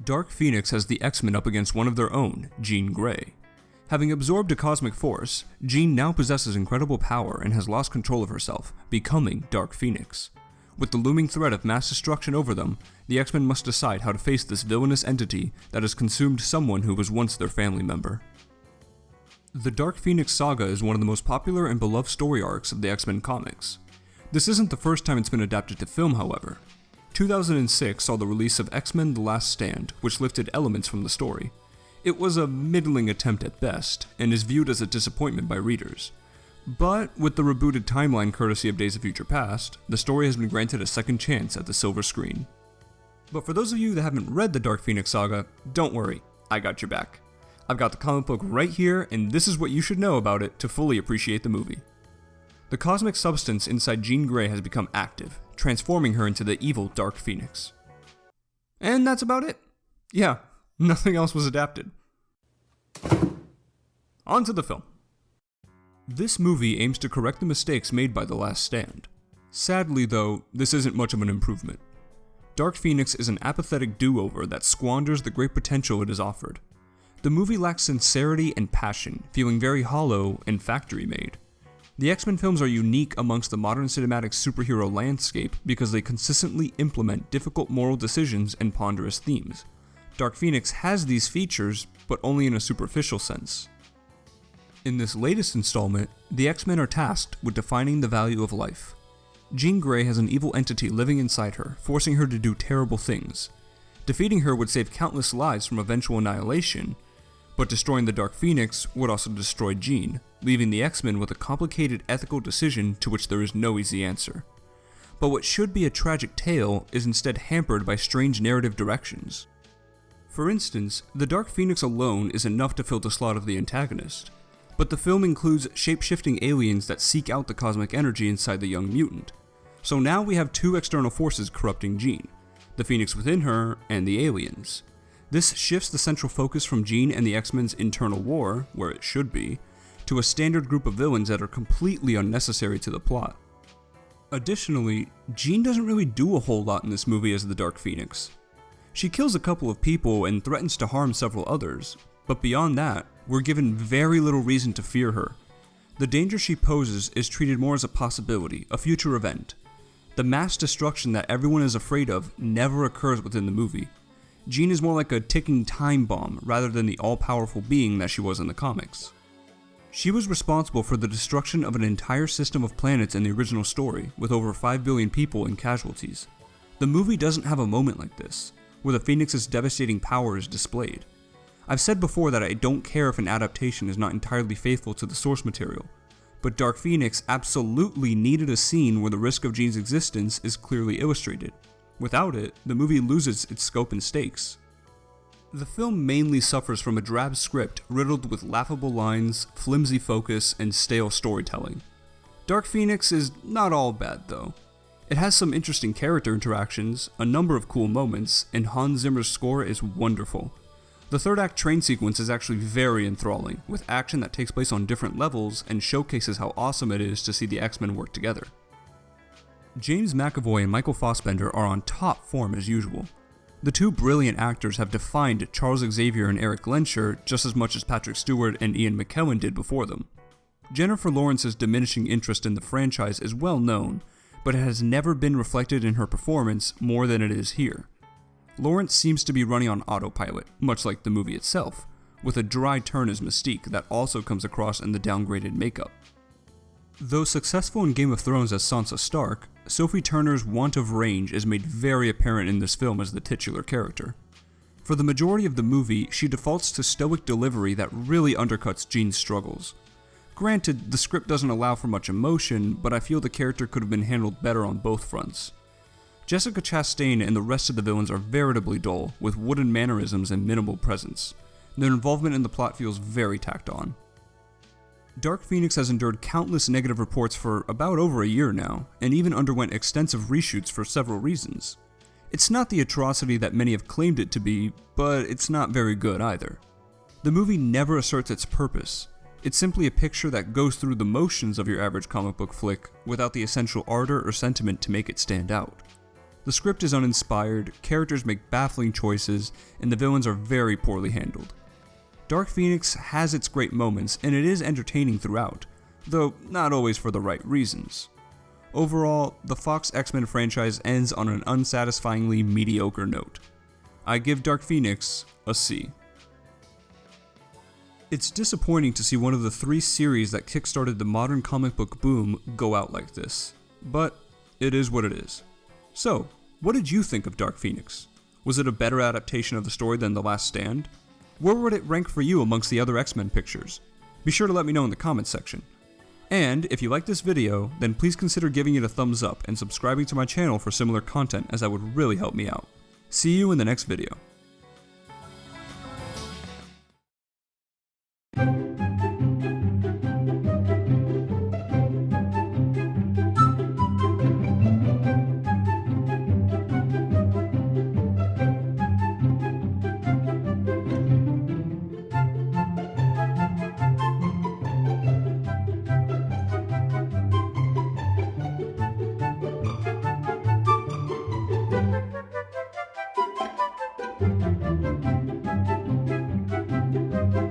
Dark Phoenix has the X-Men up against one of their own, Jean Grey. Having absorbed a cosmic force, Jean now possesses incredible power and has lost control of herself, becoming Dark Phoenix. With the looming threat of mass destruction over them, the X-Men must decide how to face this villainous entity that has consumed someone who was once their family member. The Dark Phoenix saga is one of the most popular and beloved story arcs of the X-Men comics. This isn't the first time it's been adapted to film, however. 2006 saw the release of X-Men: The Last Stand, which lifted elements from the story. It was a middling attempt at best, and is viewed as a disappointment by readers. But with the rebooted timeline courtesy of Days of Future Past, the story has been granted a second chance at the silver screen. But for those of you that haven't read the Dark Phoenix saga, don't worry, I got your back. I've got the comic book right here, and this is what you should know about it to fully appreciate the movie. The cosmic substance inside Jean Grey has become active, transforming her into the evil Dark Phoenix. And that's about it. Yeah, nothing else was adapted. On to the film. This movie aims to correct the mistakes made by The Last Stand. Sadly though, this isn't much of an improvement. Dark Phoenix is an apathetic do-over that squanders the great potential it is offered. The movie lacks sincerity and passion, feeling very hollow and factory-made. The X-Men films are unique amongst the modern cinematic superhero landscape because they consistently implement difficult moral decisions and ponderous themes. Dark Phoenix has these features, but only in a superficial sense. In this latest installment, the X-Men are tasked with defining the value of life. Jean Grey has an evil entity living inside her, forcing her to do terrible things. Defeating her would save countless lives from eventual annihilation, but destroying the Dark Phoenix would also destroy Jean, leaving the X-Men with a complicated ethical decision to which there is no easy answer. But what should be a tragic tale is instead hampered by strange narrative directions. For instance, the Dark Phoenix alone is enough to fill the slot of the antagonist, but the film includes shape-shifting aliens that seek out the cosmic energy inside the young mutant. So now we have two external forces corrupting Jean, the Phoenix within her and the aliens. This shifts the central focus from Jean and the X-Men's internal war, where it should be, to a standard group of villains that are completely unnecessary to the plot. Additionally, Jean doesn't really do a whole lot in this movie as the Dark Phoenix. She kills a couple of people and threatens to harm several others, but beyond that, we're given very little reason to fear her. The danger she poses is treated more as a possibility, a future event. The mass destruction that everyone is afraid of never occurs within the movie. Jean is more like a ticking time bomb rather than the all-powerful being that she was in the comics. She was responsible for the destruction of an entire system of planets in the original story, with over 5 billion people and casualties. The movie doesn't have a moment like this, where the Phoenix's devastating power is displayed. I've said before that I don't care if an adaptation is not entirely faithful to the source material, but Dark Phoenix absolutely needed a scene where the risk of Jean's existence is clearly illustrated. Without it, the movie loses its scope and stakes. The film mainly suffers from a drab script riddled with laughable lines, flimsy focus, and stale storytelling. Dark Phoenix is not all bad though. It has some interesting character interactions, a number of cool moments, and Hans Zimmer's score is wonderful. The third act train sequence is actually very enthralling, with action that takes place on different levels and showcases how awesome it is to see the X-Men work together. James McAvoy and Michael Fassbender are on top form as usual. The two brilliant actors have defined Charles Xavier and Eric Lehnsherr just as much as Patrick Stewart and Ian McKellen did before them. Jennifer Lawrence's diminishing interest in the franchise is well known, but it has never been reflected in her performance more than it is here. Lawrence seems to be running on autopilot, much like the movie itself, with a dry turn as Mystique that also comes across in the downgraded makeup. Though successful in Game of Thrones as Sansa Stark, Sophie Turner's want of range is made very apparent in this film as the titular character. For the majority of the movie, she defaults to stoic delivery that really undercuts Jean's struggles. Granted, the script doesn't allow for much emotion, but I feel the character could have been handled better on both fronts. Jessica Chastain and the rest of the villains are veritably dull, with wooden mannerisms and minimal presence. Their involvement in the plot feels very tacked on. Dark Phoenix has endured countless negative reports for about over a year now, and even underwent extensive reshoots for several reasons. It's not the atrocity that many have claimed it to be, but it's not very good either. The movie never asserts its purpose. It's simply a picture that goes through the motions of your average comic book flick, without the essential ardor or sentiment to make it stand out. The script is uninspired, characters make baffling choices, and the villains are very poorly handled. Dark Phoenix has its great moments, and it is entertaining throughout, though not always for the right reasons. Overall, the Fox X-Men franchise ends on an unsatisfyingly mediocre note. I give Dark Phoenix a C. It's disappointing to see one of the 3 series that kickstarted the modern comic book boom go out like this, but it is what it is. So, what did you think of Dark Phoenix? Was it a better adaptation of the story than The Last Stand? Where would it rank for you amongst the other X-Men pictures? Be sure to let me know in the comments section. And if you like this video, then please consider giving it a thumbs up and subscribing to my channel for similar content, as that would really help me out. See you in the next video.